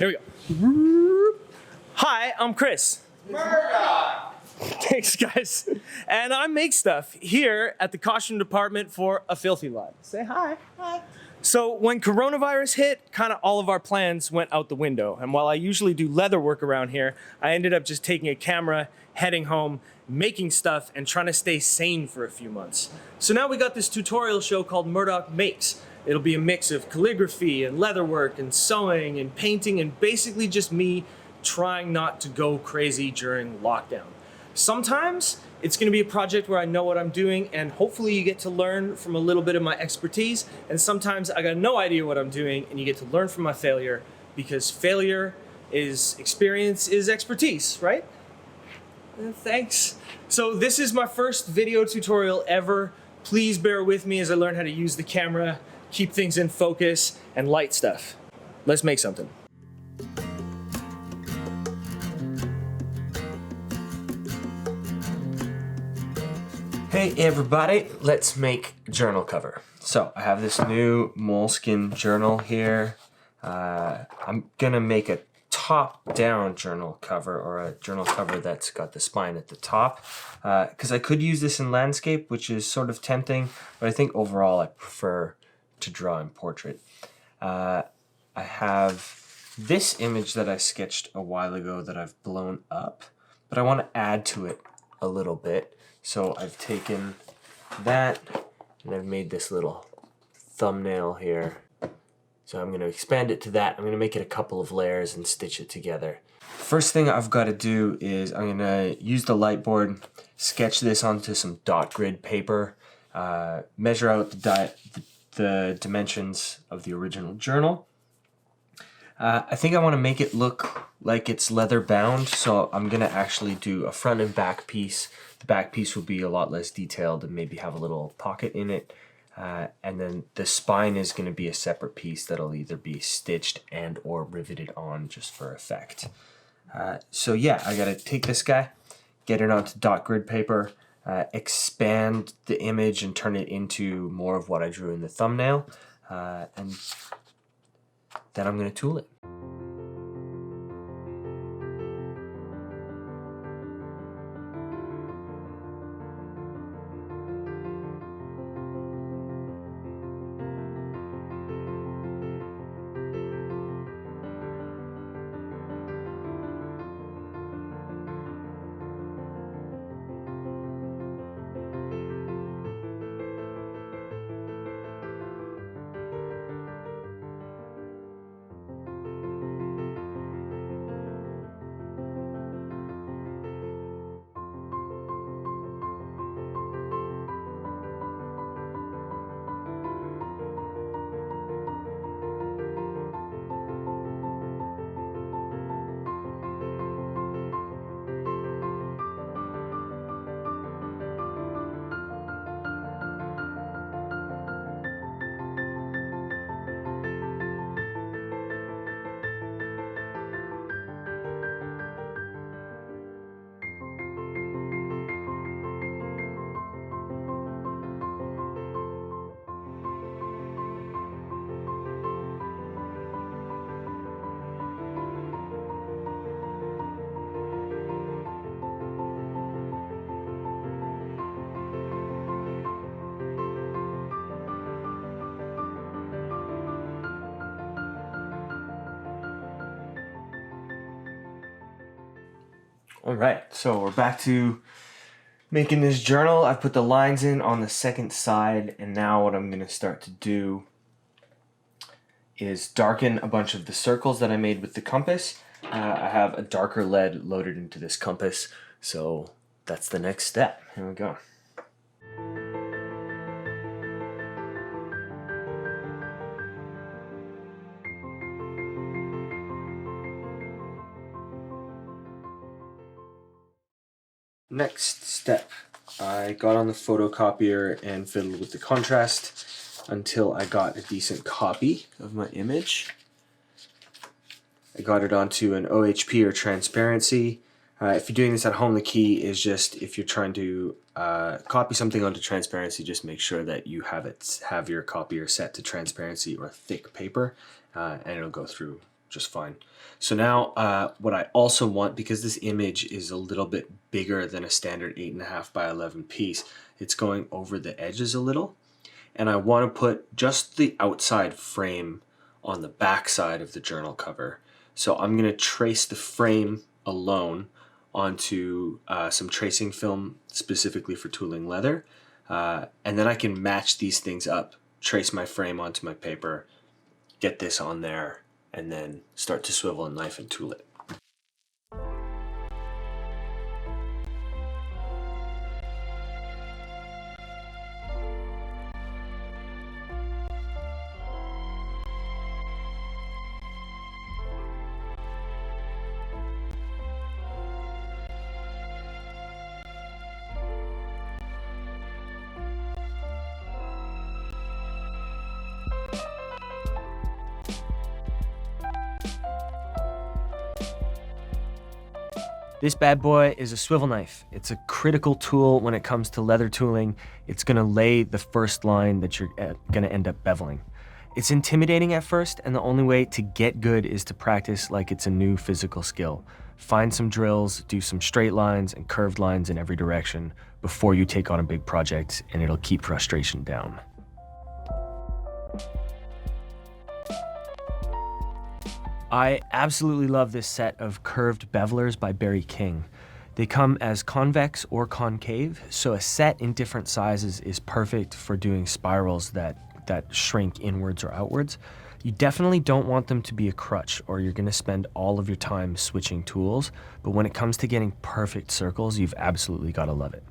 Here we go. Hi, I'm Chris. Myrdock! Thanks, guys. And I make stuff here at the costume department for A Filthy Lot. Say hi. Hi. So when coronavirus hit, kind of all of our plans went out the window. And while I usually do leather work around here, I ended up just taking a camera, heading home, making stuff, and trying to stay sane for a few months. So now we got this tutorial show called Myrdock Makes. It'll be a mix of calligraphy and leather work and sewing and painting and basically just me trying not to go crazy during lockdown. Sometimes it's going to be a project where I know what I'm doing and hopefully you get to learn from a little bit of my expertise, and sometimes I got no idea what I'm doing and you get to learn from my failure, because failure is experience is expertise, right? Thanks. So this is my first video tutorial ever. Please bear with me as I learn how to use the camera, keep things in focus, and light stuff. Let's make something. Hey everybody, let's make a journal cover. So I have this new moleskin journal here. I'm gonna make a top-down journal cover, or a journal cover that's got the spine at the top, because I could use this in landscape, which is sort of tempting, but I think overall I prefer to draw in portrait. I have this image that I sketched a while ago that I've blown up, but I want to add to it a little bit. So I've taken that and I've made this little thumbnail here. So I'm going to expand it to that. I'm going to make it a couple of layers and stitch it together. First thing I've got to do is I'm going to use the light board, sketch this onto some dot grid paper, measure out the dimensions of the original journal. I think I want to make it look like it's leather bound, so I'm going to actually do a front and back piece. The back piece will be a lot less detailed and maybe have a little pocket in it. And then the spine is going to be a separate piece that'll either be stitched and or riveted on just for effect. So yeah, I got to take this guy, get it onto dot grid paper, expand the image and turn it into more of what I drew in the thumbnail, and then I'm going to tool it. Alright, so we're back to making this journal. I've put the lines in on the second side, and now what I'm going to start to do is darken a bunch of the circles that I made with the compass. I have a darker lead loaded into this compass, so that's the next step. Here we go. Next step, I got on the photocopier and fiddled with the contrast until I got a decent copy of my image. I got it onto an OHP or transparency. If you're doing this at home, the key is just, if you're trying to copy something onto transparency, just make sure that you have your copier set to transparency or thick paper, and it'll go through just fine. So now what I also want, because this image is a little bit bigger than a standard 8.5 by 11 piece, it's going over the edges a little. And I want to put just the outside frame on the back side of the journal cover. So I'm going to trace the frame alone onto some tracing film specifically for tooling leather. And then I can match these things up, trace my frame onto my paper, get this on there, and then start to swivel a knife and tool it. This bad boy is a swivel knife. It's a critical tool when it comes to leather tooling. It's gonna lay the first line that you're gonna end up beveling. It's intimidating at first, and the only way to get good is to practice like it's a new physical skill. Find some drills, do some straight lines and curved lines in every direction before you take on a big project, and it'll keep frustration down. I absolutely love this set of curved bevelers by Barry King. They come as convex or concave, so a set in different sizes is perfect for doing spirals that shrink inwards or outwards. You definitely don't want them to be a crutch, or you're gonna spend all of your time switching tools, but when it comes to getting perfect circles, you've absolutely gotta love it.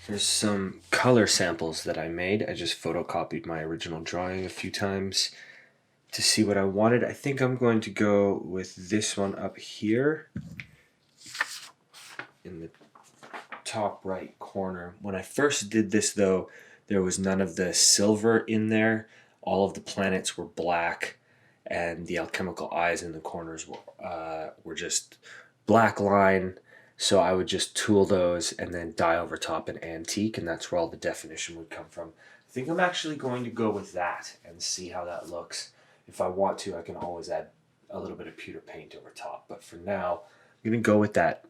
There's some color samples that I made. I just photocopied my original drawing a few times to see what I wanted. I think I'm going to go with this one up here in the top right corner. When I first did this though, there was none of the silver in there. All of the planets were black, and the alchemical eyes in the corners were just black line. So I would just tool those and then dye over top an antique, and that's where all the definition would come from. I think I'm actually going to go with that and see how that looks. If I want to, I can always add a little bit of pewter paint over top. But for now, I'm going to go with that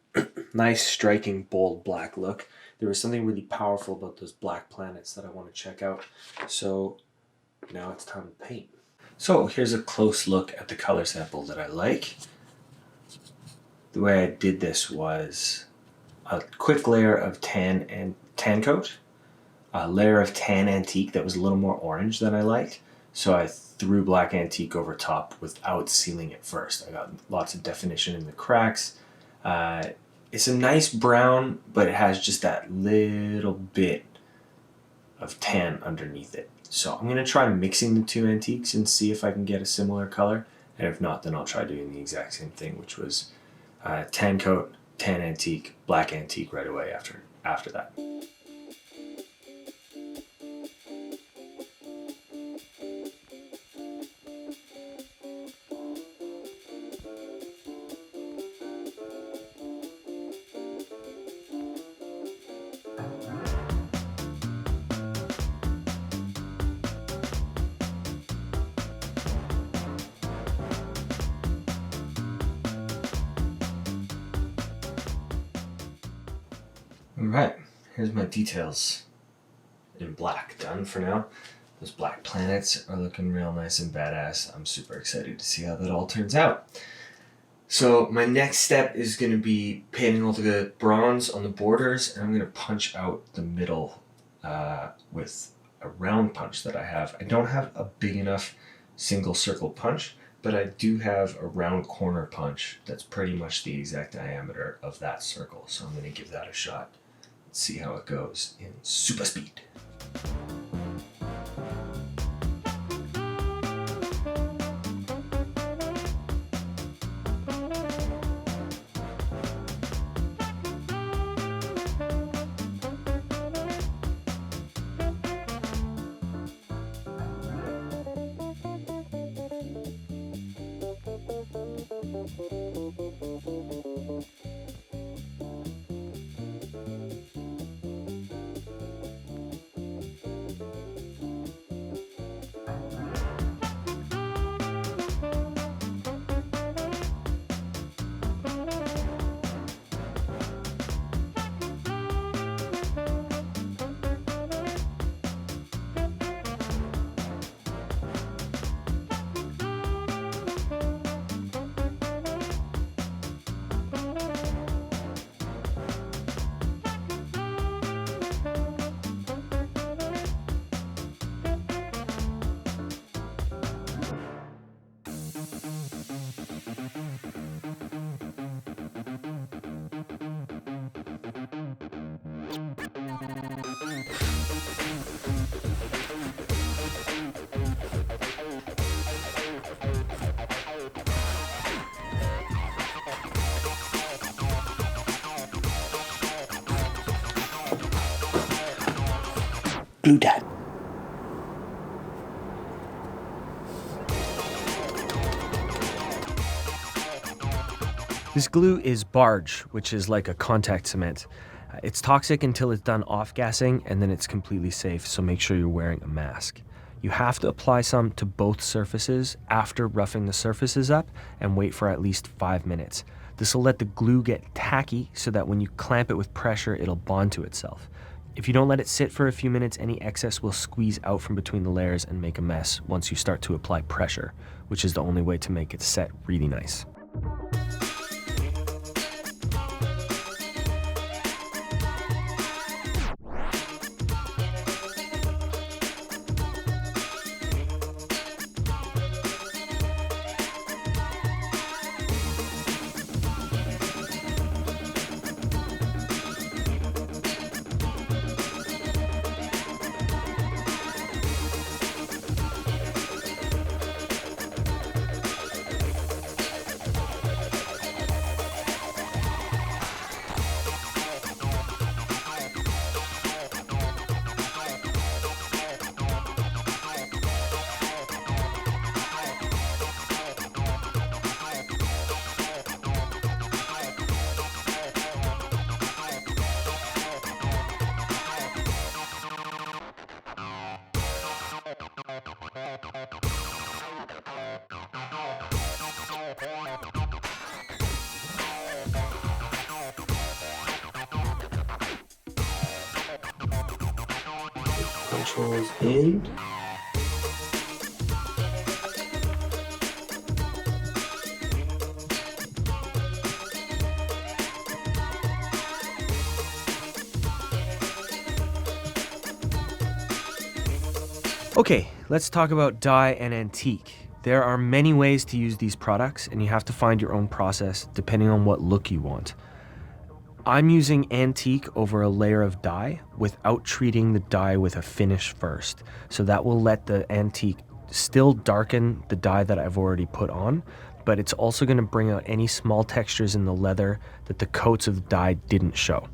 nice, striking, bold black look. There was something really powerful about those black planets that I want to check out. So now it's time to paint. So here's a close look at the color sample that I like. The way I did this was a quick layer of tan coat, a layer of tan antique that was a little more orange than I liked. So I threw black antique over top without sealing it first. I got lots of definition in the cracks. It's a nice brown, but it has just that little bit of tan underneath it. So I'm gonna try mixing the two antiques and see if I can get a similar color. And if not, then I'll try doing the exact same thing, which was tan coat, tan antique, black antique right away after that. Alright, here's my details in black done for now. Those black planets are looking real nice and badass. I'm super excited to see how that all turns out. So my next step is going to be painting all the bronze on the borders, and I'm going to punch out the middle with a round punch that I have. I don't have a big enough single circle punch, but I do have a round corner punch that's pretty much the exact diameter of that circle. So I'm going to give that a shot. Let's see how it goes in super speed. Blue dot. This glue is barge, which is like a contact cement. It's toxic until it's done off-gassing, and then it's completely safe, so make sure you're wearing a mask. You have to apply some to both surfaces after roughing the surfaces up and wait for at least 5 minutes. This will let the glue get tacky so that when you clamp it with pressure, it'll bond to itself. If you don't let it sit for a few minutes, any excess will squeeze out from between the layers and make a mess once you start to apply pressure, which is the only way to make it set really nice. Controls in. Okay, let's talk about dye and antique. There are many ways to use these products, and you have to find your own process depending on what look you want. I'm using antique over a layer of dye without treating the dye with a finish first. So that will let the antique still darken the dye that I've already put on, but it's also going to bring out any small textures in the leather that the coats of dye didn't show.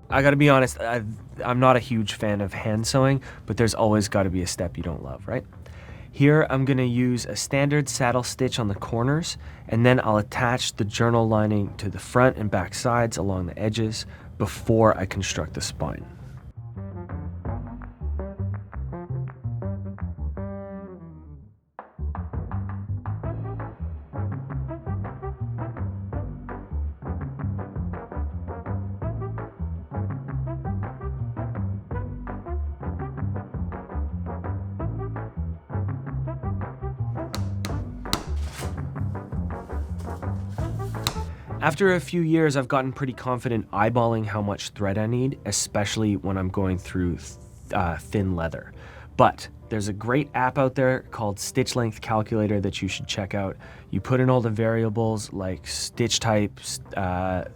I gotta be honest, I'm not a huge fan of hand sewing, but there's always gotta be a step you don't love, right? Here, I'm gonna use a standard saddle stitch on the corners, and then I'll attach the journal lining to the front and back sides along the edges before I construct the spine. After a few years, I've gotten pretty confident eyeballing how much thread I need, especially when I'm going through thin leather. But there's a great app out there called Stitch Length Calculator that you should check out. You put in all the variables like stitch type,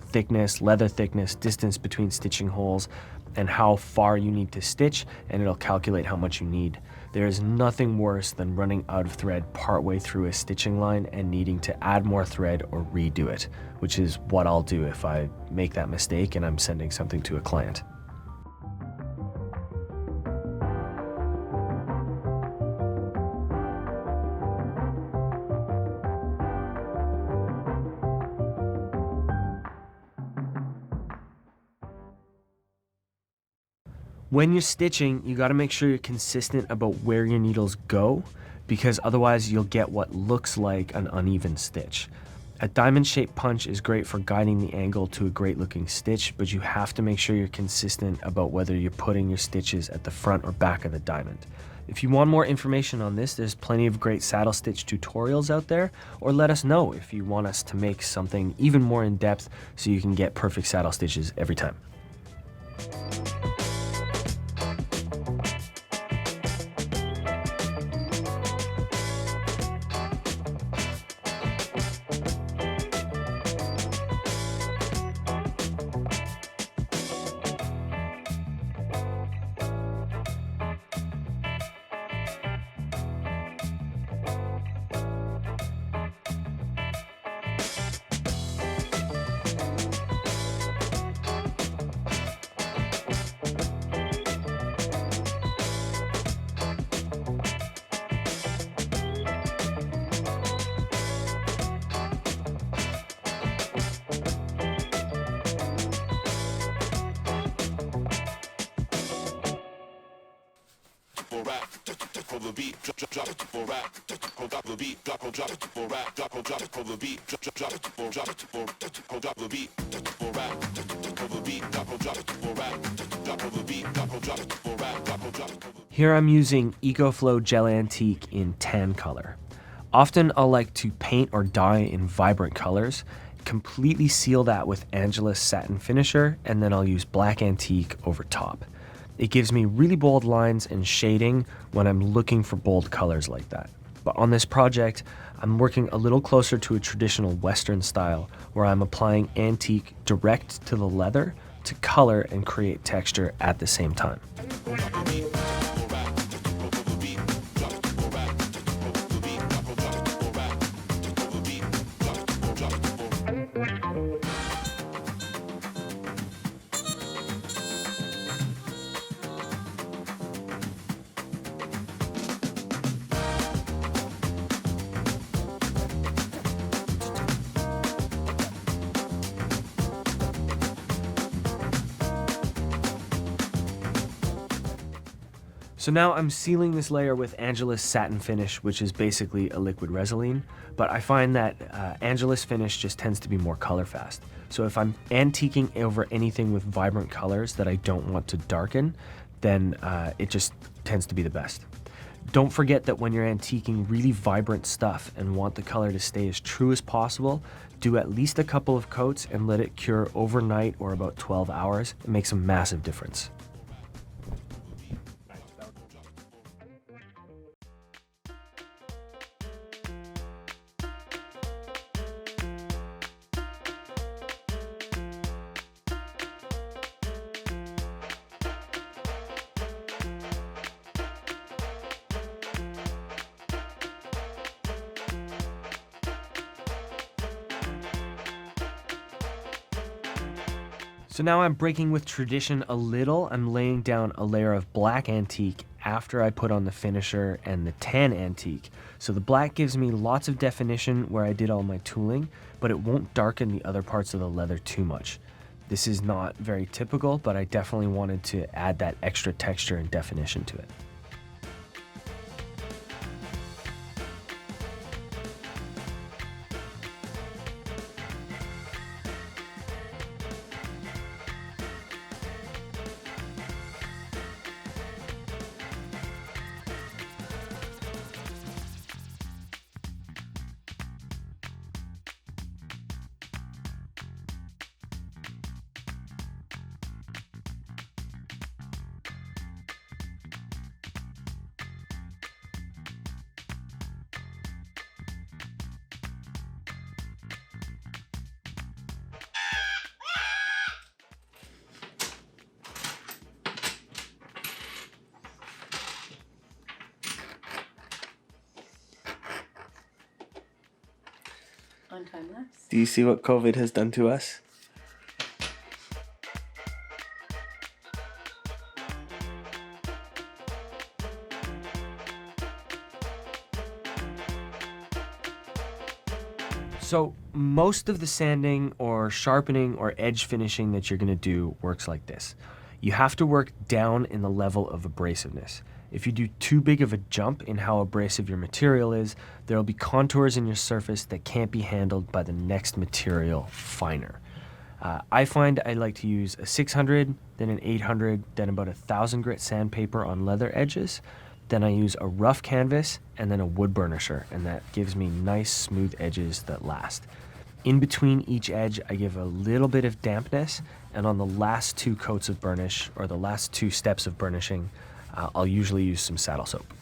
thickness, leather thickness, distance between stitching holes, and how far you need to stitch, and it'll calculate how much you need. There is nothing worse than running out of thread partway through a stitching line and needing to add more thread or redo it, which is what I'll do if I make that mistake and I'm sending something to a client. When you're stitching, you gotta make sure you're consistent about where your needles go, because otherwise you'll get what looks like an uneven stitch. A diamond-shaped punch is great for guiding the angle to a great-looking stitch, but you have to make sure you're consistent about whether you're putting your stitches at the front or back of the diamond. If you want more information on this, there's plenty of great saddle stitch tutorials out there, or let us know if you want us to make something even more in-depth so you can get perfect saddle stitches every time. Here I'm using EcoFlow Gel Antique in tan color. Often I'll like to paint or dye in vibrant colors, completely seal that with Angelus Satin Finisher, and then I'll use black antique over top. It gives me really bold lines and shading when I'm looking for bold colors like that. But on this project, I'm working a little closer to a traditional Western style where I'm applying antique direct to the leather to color and create texture at the same time. So now I'm sealing this layer with Angelus Satin Finish, which is basically a liquid Resolene, but I find that Angelus finish just tends to be more color fast. So if I'm antiquing over anything with vibrant colors that I don't want to darken, then it just tends to be the best. Don't forget that when you're antiquing really vibrant stuff and want the color to stay as true as possible, do at least a couple of coats and let it cure overnight or about 12 hours. It makes a massive difference. So now I'm breaking with tradition a little. I'm laying down a layer of black antique after I put on the finisher and the tan antique. So the black gives me lots of definition where I did all my tooling, but it won't darken the other parts of the leather too much. This is not very typical, but I definitely wanted to add that extra texture and definition to it. On time lapse. Do you see what COVID has done to us? So most of the sanding or sharpening or edge finishing that you're gonna do works like this. You have to work down in the level of abrasiveness. If you do too big of a jump in how abrasive your material is, there'll be contours in your surface that can't be handled by the next material finer. I find I like to use a 600, then an 800, then about 1,000 grit sandpaper on leather edges. Then I use a rough canvas and then a wood burnisher, and that gives me nice smooth edges that last. In between each edge, I give a little bit of dampness, and on the last two coats of burnish, or the last two steps of burnishing, I'll usually use some saddle soap.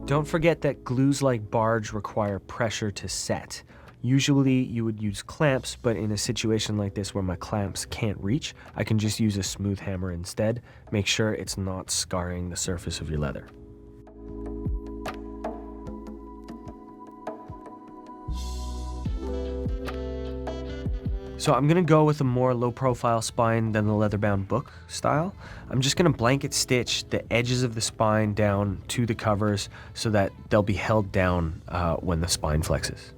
Don't forget that glues like barge require pressure to set. Usually you would use clamps, but in a situation like this where my clamps can't reach, I can just use a smooth hammer instead. Make sure it's not scarring the surface of your leather. So I'm gonna go with a more low profile spine than the leather-bound book style. I'm just gonna blanket stitch the edges of the spine down to the covers so that they'll be held down when the spine flexes.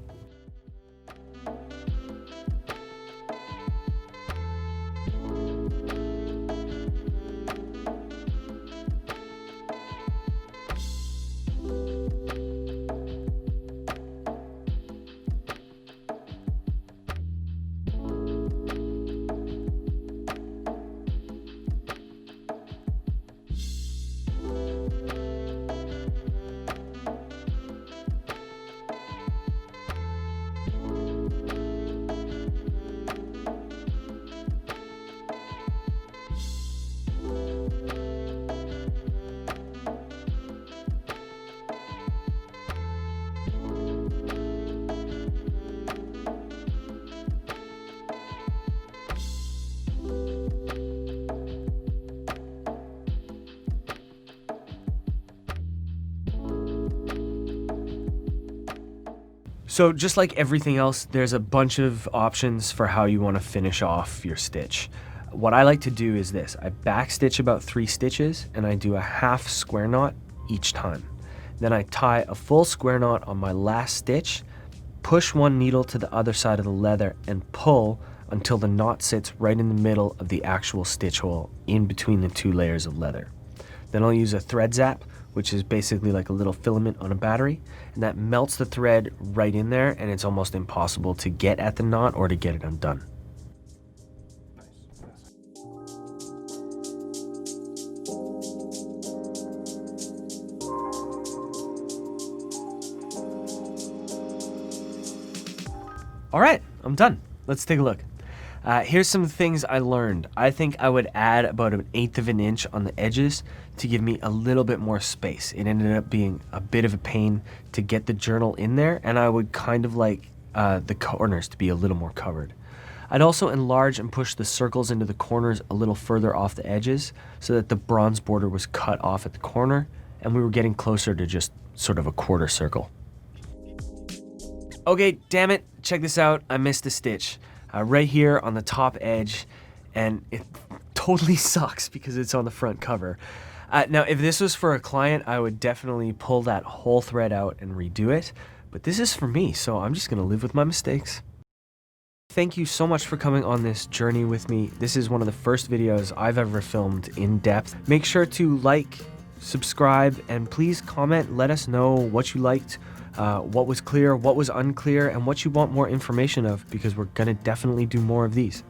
So just like everything else, there's a bunch of options for how you want to finish off your stitch. What I like to do is this. I backstitch about 3 stitches and I do a half square knot each time. Then I tie a full square knot on my last stitch, push one needle to the other side of the leather and pull until the knot sits right in the middle of the actual stitch hole in between the 2 layers of leather. Then I'll use a thread zap, which is basically like a little filament on a battery, and that melts the thread right in there, and it's almost impossible to get at the knot or to get it undone. All right, I'm done. Let's take a look. Here's some things I learned. I think I would add about 1/8 of an inch on the edges to give me a little bit more space. It ended up being a bit of a pain to get the journal in there, and I would kind of like the corners to be a little more covered. I'd also enlarge and push the circles into the corners a little further off the edges so that the bronze border was cut off at the corner and we were getting closer to just sort of a quarter circle. Okay, damn it, check this out. I missed a stitch. Right here on the top edge, and it totally sucks because it's on the front cover. Now, if this was for a client, I would definitely pull that whole thread out and redo it, but this is for me, so I'm just gonna live with my mistakes. Thank you so much for coming on this journey with me. This is one of the first videos I've ever filmed in depth. Make sure to like, subscribe, and please comment. Let us know what you liked, what was clear, what was unclear, and what you want more information of, because we're gonna definitely do more of these.